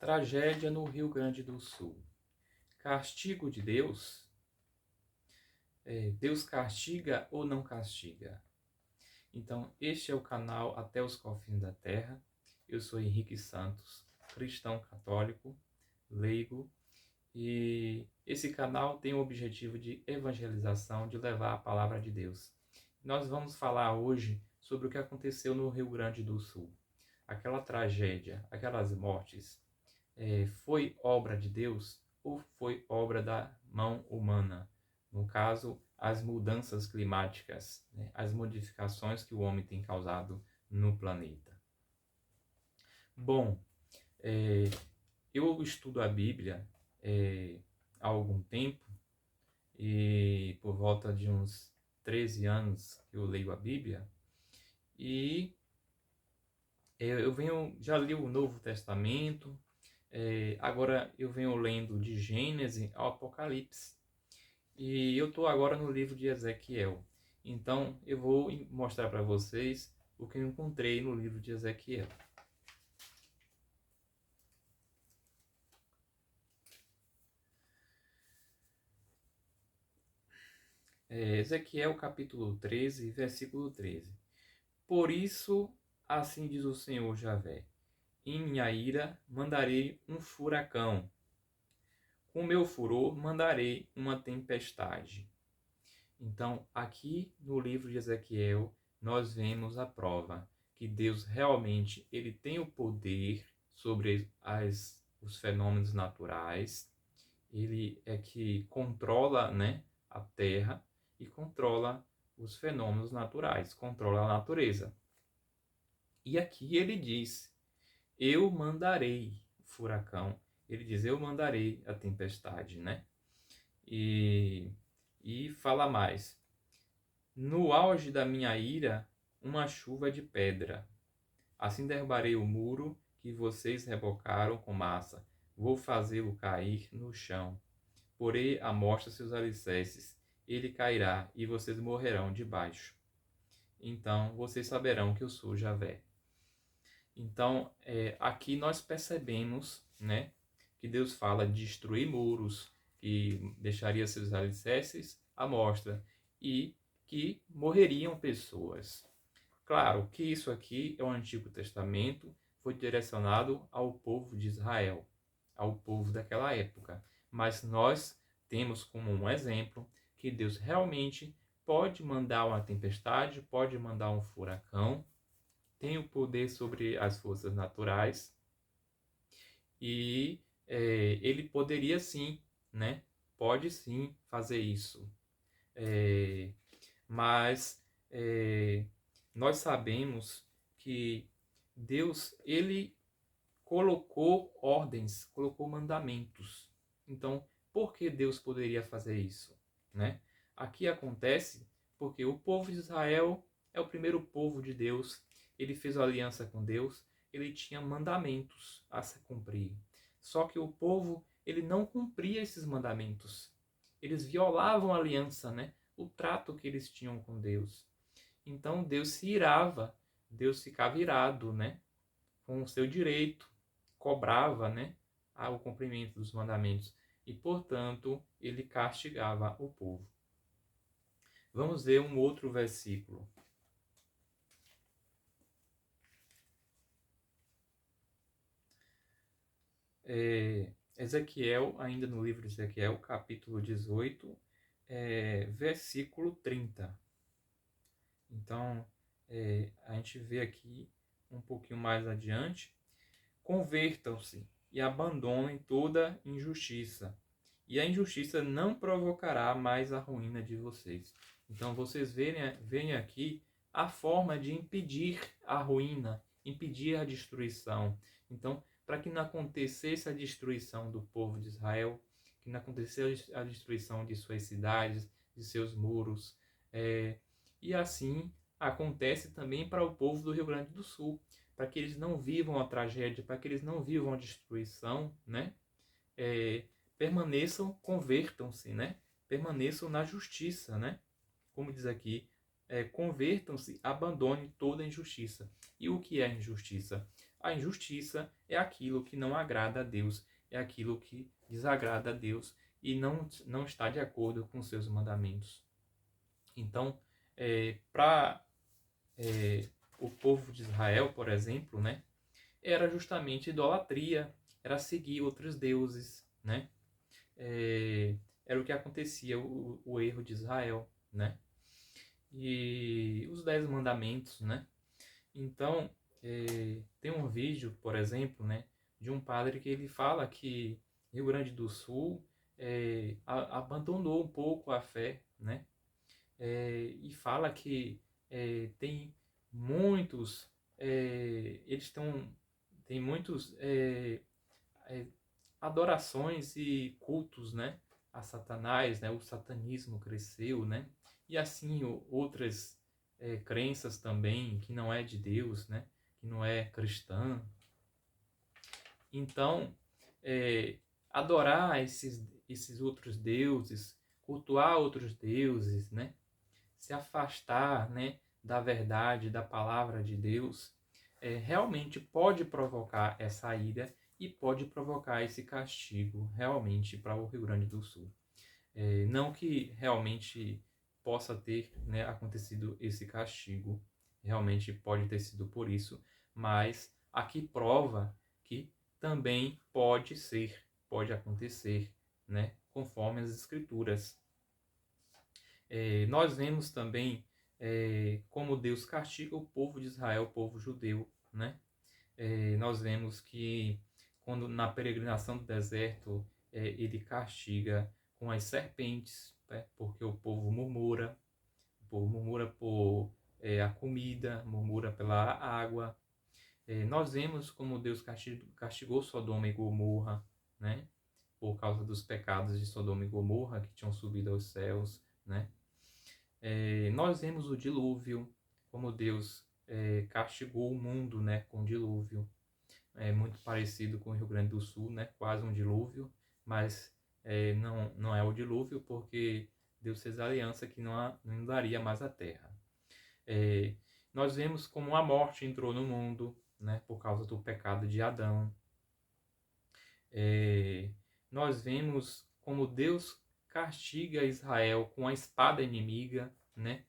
Tragédia no Rio Grande do Sul. Castigo de Deus? Deus castiga ou não castiga? Então, este é o canal Até os Confins da Terra. Eu sou Henrique Santos, cristão católico, leigo, e esse canal tem o objetivo de evangelização, de levar a palavra de Deus. Nós vamos falar hoje sobre o que aconteceu no Rio Grande do Sul. Aquela tragédia, aquelas mortes, foi obra de Deus ou foi obra da mão humana? No caso, as mudanças climáticas, né? As modificações que o homem tem causado no planeta. Bom, eu estudo a Bíblia há algum tempo, e por volta de uns 13 anos que eu leio a Bíblia, e já li o Novo Testamento. Agora eu venho lendo de Gênesis ao Apocalipse. E eu estou agora no livro de Ezequiel. Então eu vou mostrar para vocês o que eu encontrei no livro de Ezequiel. Ezequiel capítulo 13, versículo 13. Por isso, assim diz o Senhor Javé: em minha ira mandarei um furacão. Com meu furor mandarei uma tempestade. Então, aqui no livro de Ezequiel, nós vemos a prova que Deus realmente ele tem o poder sobre os fenômenos naturais. Ele é que controla, né, a terra e controla os fenômenos naturais, controla a natureza. E aqui ele diz: eu mandarei o furacão. Ele diz: eu mandarei a tempestade, né? E fala mais: no auge da minha ira, uma chuva de pedra. Assim derrubarei o muro que vocês rebocaram com massa. Vou fazê-lo cair no chão. Porei à mostra seus alicerces. Ele cairá e vocês morrerão debaixo. Então vocês saberão que eu sou Javé. Então, aqui nós percebemos, né, que Deus fala de destruir muros, que deixaria seus alicerces à mostra e que morreriam pessoas. Claro que isso aqui é o Antigo Testamento, foi direcionado ao povo de Israel, ao povo daquela época. Mas nós temos como um exemplo que Deus realmente pode mandar uma tempestade, pode mandar um furacão, tem o poder sobre as forças naturais e ele poderia sim, né? Pode sim fazer isso. Mas nós sabemos que Deus, ele colocou ordens, colocou mandamentos. Então, por que Deus poderia fazer isso, né? Aqui acontece porque o povo de Israel é o primeiro povo de Deus. Ele fez aliança com Deus, ele tinha mandamentos a se cumprir. Só que o povo, ele não cumpria esses mandamentos. Eles violavam a aliança, né? O trato que eles tinham com Deus. Então Deus se irava, Deus ficava irado, né? Com o seu direito, cobrava, né? O cumprimento dos mandamentos. E, portanto, ele castigava o povo. Vamos ver um outro versículo. Ezequiel, ainda no livro de Ezequiel, capítulo 18, versículo 30. Então, a gente vê aqui um pouquinho mais adiante: convertam-se e abandonem toda injustiça, e a injustiça não provocará mais a ruína de vocês. Então, vocês veem aqui a forma de impedir a ruína, impedir a destruição. Então, para que não acontecesse a destruição do povo de Israel, que não acontecesse a destruição de suas cidades, de seus muros, e assim acontece também para o povo do Rio Grande do Sul, para que eles não vivam a tragédia, para que eles não vivam a destruição, né? Permaneçam, convertam-se, né? Permaneçam na justiça, né? Como diz aqui, convertam-se, abandone toda a injustiça. E o que é injustiça? a injustiça é aquilo que não agrada a Deus, é aquilo que desagrada a Deus e não está de acordo com seus mandamentos. Então, para o povo de Israel, por exemplo, né, era justamente idolatria, era seguir outros deuses, né? Era o que acontecia, o erro de Israel, né? E os 10 mandamentos, né? Então, tem um vídeo, por exemplo, né, de um padre que ele fala que Rio Grande do Sul abandonou um pouco a fé, né? E fala que tem muitos, eles estão, tem muitos adorações e cultos, né, a Satanás, né, o satanismo cresceu, né, e assim outras crenças também que não é de Deus, né, que não é cristã. Então, adorar esses outros deuses, cultuar outros deuses, né, se afastar, né, da verdade, da palavra de Deus, realmente pode provocar essa ira e pode provocar esse castigo realmente para o Rio Grande do Sul. Não que realmente possa ter, né, acontecido esse castigo, realmente pode ter sido por isso, mas aqui prova que também pode ser, pode acontecer, né, conforme as Escrituras. Nós vemos também como Deus castiga o povo de Israel, o povo judeu, né? Nós vemos que quando na peregrinação do deserto ele castiga com as serpentes, né? Porque o povo murmura por a comida, murmura pela água. Nós vemos como Deus castigou Sodoma e Gomorra, né? Por causa dos pecados de Sodoma e Gomorra que tinham subido aos céus, né? Nós vemos o dilúvio, como Deus castigou o mundo, né, com o dilúvio. É muito parecido com o Rio Grande do Sul, né, quase um dilúvio, mas não é o dilúvio porque Deus fez a aliança que não inundaria mais a terra. Nós vemos como a morte entrou no mundo, né, por causa do pecado de Adão. Nós vemos como Deus castiga Israel com a espada inimiga, né?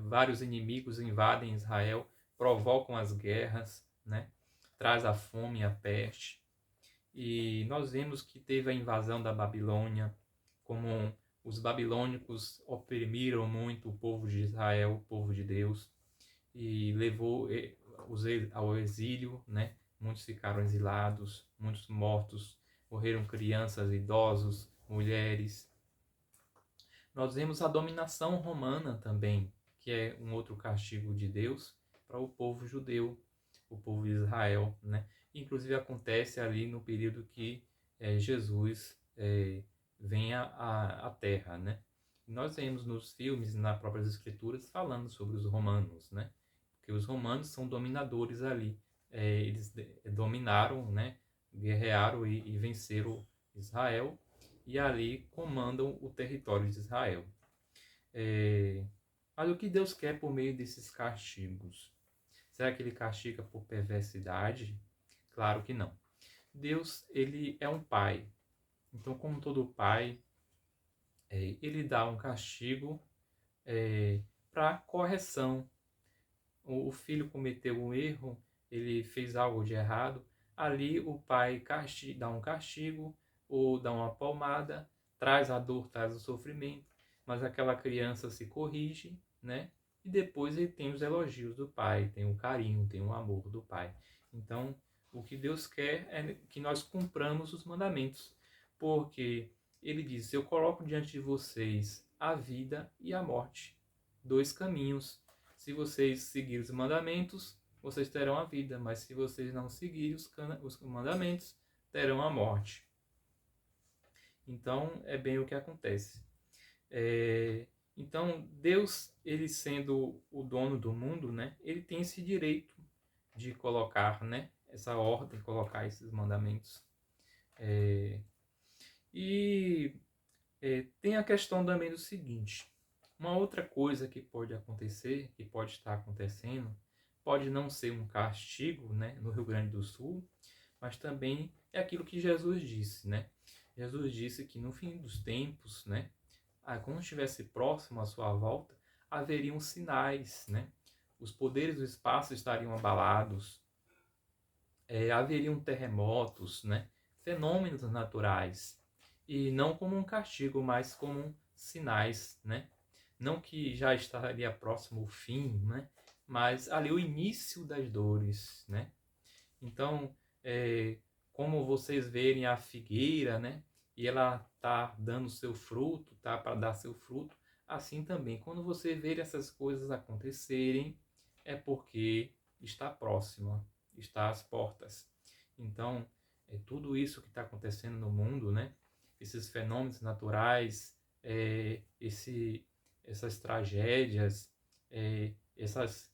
Vários inimigos invadem Israel, provocam as guerras, né? Traz a fome e a peste. E nós vemos que teve a invasão da Babilônia, como os babilônicos oprimiram muito o povo de Israel, o povo de Deus, e levou ao exílio, né? Muitos ficaram exilados, muitos mortos, morreram crianças, idosos, mulheres. Nós vemos a dominação romana também, que é um outro castigo de Deus para o povo judeu, o povo de Israel, né? Inclusive acontece ali no período que Jesus vem à Terra, né? Nós vemos nos filmes, nas próprias escrituras, falando sobre os romanos, né? Porque os romanos são dominadores ali. Eles dominaram, né? Guerrearam e venceram Israel e ali comandam o território de Israel. Mas o que Deus quer por meio desses castigos? Será que ele castiga por perversidade? Claro que não. Deus, ele é um pai. Então, como todo pai, ele dá um castigo para correção. O filho cometeu um erro, ele fez algo de errado. Ali o pai dá um castigo ou dá uma palmada, traz a dor, traz o sofrimento, mas aquela criança se corrige, né? E depois ele tem os elogios do pai, tem o carinho, tem o amor do pai. Então, o que Deus quer é que nós cumpramos os mandamentos, porque ele diz: eu coloco diante de vocês a vida e a morte, dois caminhos. Se vocês seguirem os mandamentos, vocês terão a vida, mas se vocês não seguirem os mandamentos, terão a morte. Então, é bem o que acontece. Então, Deus, ele sendo o dono do mundo, né, ele tem esse direito de colocar, né, essa ordem, colocar esses mandamentos. Tem a questão também do seguinte: uma outra coisa que pode acontecer, que pode estar acontecendo, pode não ser um castigo, né, no Rio Grande do Sul, mas também é aquilo que Jesus disse, né? Jesus disse que no fim dos tempos, né, quando estivesse próximo à sua volta, haveriam sinais, né? Os poderes do espaço estariam abalados, haveriam terremotos, né? Fenômenos naturais, e não como um castigo, mas como sinais, né? Não que já estaria próximo o fim, né? Mas ali o início das dores, né? Então, como vocês verem a figueira, né? E ela tá dando seu fruto, tá para dar seu fruto. Assim também, quando você ver essas coisas acontecerem, é porque está próxima, está às portas. Então, tudo isso que está acontecendo no mundo, né? Esses fenômenos naturais, essas tragédias, essas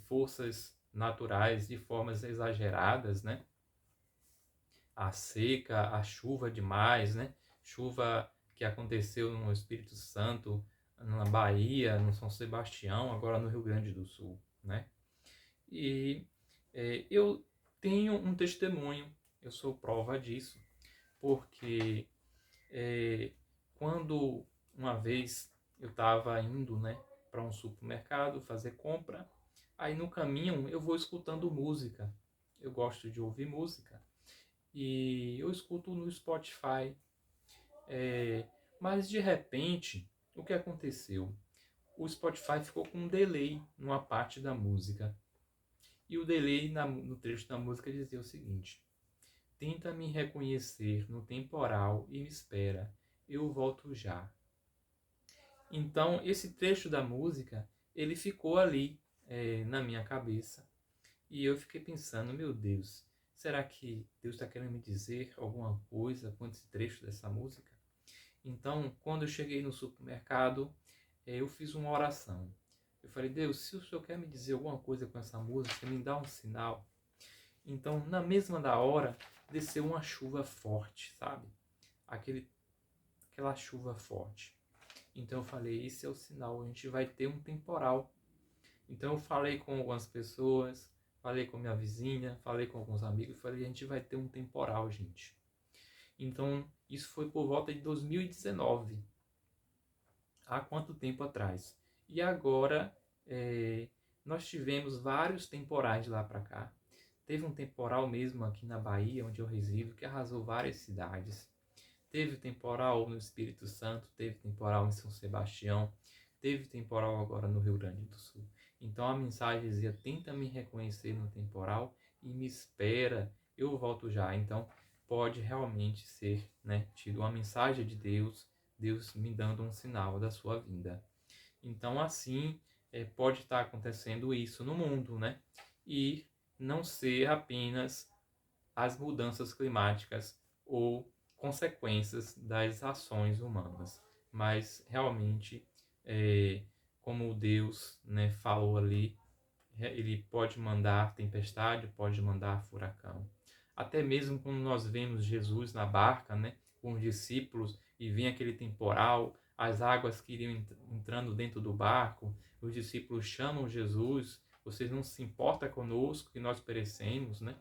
forças naturais de formas exageradas, né? A seca, a chuva demais, né? Chuva que aconteceu no Espírito Santo, na Bahia, no São Sebastião, agora no Rio Grande do Sul, né? E eu tenho um testemunho, eu sou prova disso, porque quando uma vez eu estava indo, né, para um supermercado fazer compra, aí no caminho eu vou escutando música. Eu gosto de ouvir música e eu escuto no Spotify. Mas de repente, o que aconteceu? O Spotify ficou com um delay numa parte da música. E o delay no trecho da música dizia o seguinte: tenta me reconhecer no temporal e me espera, eu volto já. Então, esse trecho da música, ele ficou ali na minha cabeça. E eu fiquei pensando, meu Deus, será que Deus está querendo me dizer alguma coisa com esse trecho dessa música? Então, quando eu cheguei no supermercado, eu fiz uma oração. Eu falei, Deus, se o Senhor quer me dizer alguma coisa com essa música, me dá um sinal. Então, na mesma da hora, desceu uma chuva forte, sabe? Aquela chuva forte. Então eu falei, esse é o sinal, a gente vai ter um temporal. Então eu falei com algumas pessoas, falei com minha vizinha, falei com alguns amigos, falei, a gente vai ter um temporal, gente. Então isso foi por volta de 2019. Há quanto tempo atrás? E agora nós tivemos vários temporais de lá para cá. Teve um temporal mesmo aqui na Bahia, onde eu resido, que arrasou várias cidades. Teve temporal no Espírito Santo, teve temporal em São Sebastião, teve temporal agora no Rio Grande do Sul. Então a mensagem dizia, tenta me reconhecer no temporal e me espera, eu volto já. Então pode realmente ser, né, tido uma mensagem de Deus, Deus me dando um sinal da sua vinda. Então assim pode estar acontecendo isso no mundo, né? E não ser apenas as mudanças climáticas ou consequências das ações humanas, mas realmente, como Deus, né, falou ali, ele pode mandar tempestade, pode mandar furacão. Até mesmo quando nós vemos Jesus na barca, né, com os discípulos, e vem aquele temporal, as águas que iriam entrando dentro do barco, os discípulos chamam Jesus, vocês não se importam conosco que nós perecemos, né?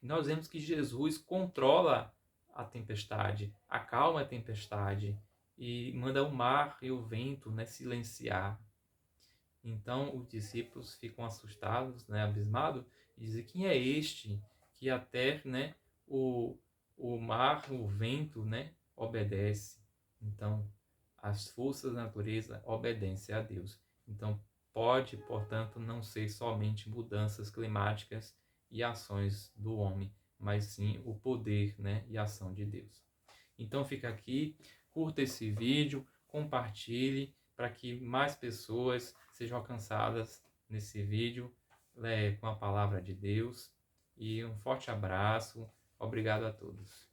E nós vemos que Jesus controla a tempestade, acalma a tempestade e manda o mar e o vento, né, silenciar. Então os discípulos ficam assustados, né, abismados, e dizem, quem é este que até, né, o mar, o vento, né, obedece? Então as forças da natureza obedecem a Deus. Então pode, portanto, não ser somente mudanças climáticas e ações do homem, mas sim o poder, né, e a ação de Deus. Então fica aqui, curta esse vídeo, compartilhe para que mais pessoas sejam alcançadas nesse vídeo com a palavra de Deus. E um forte abraço, obrigado a todos.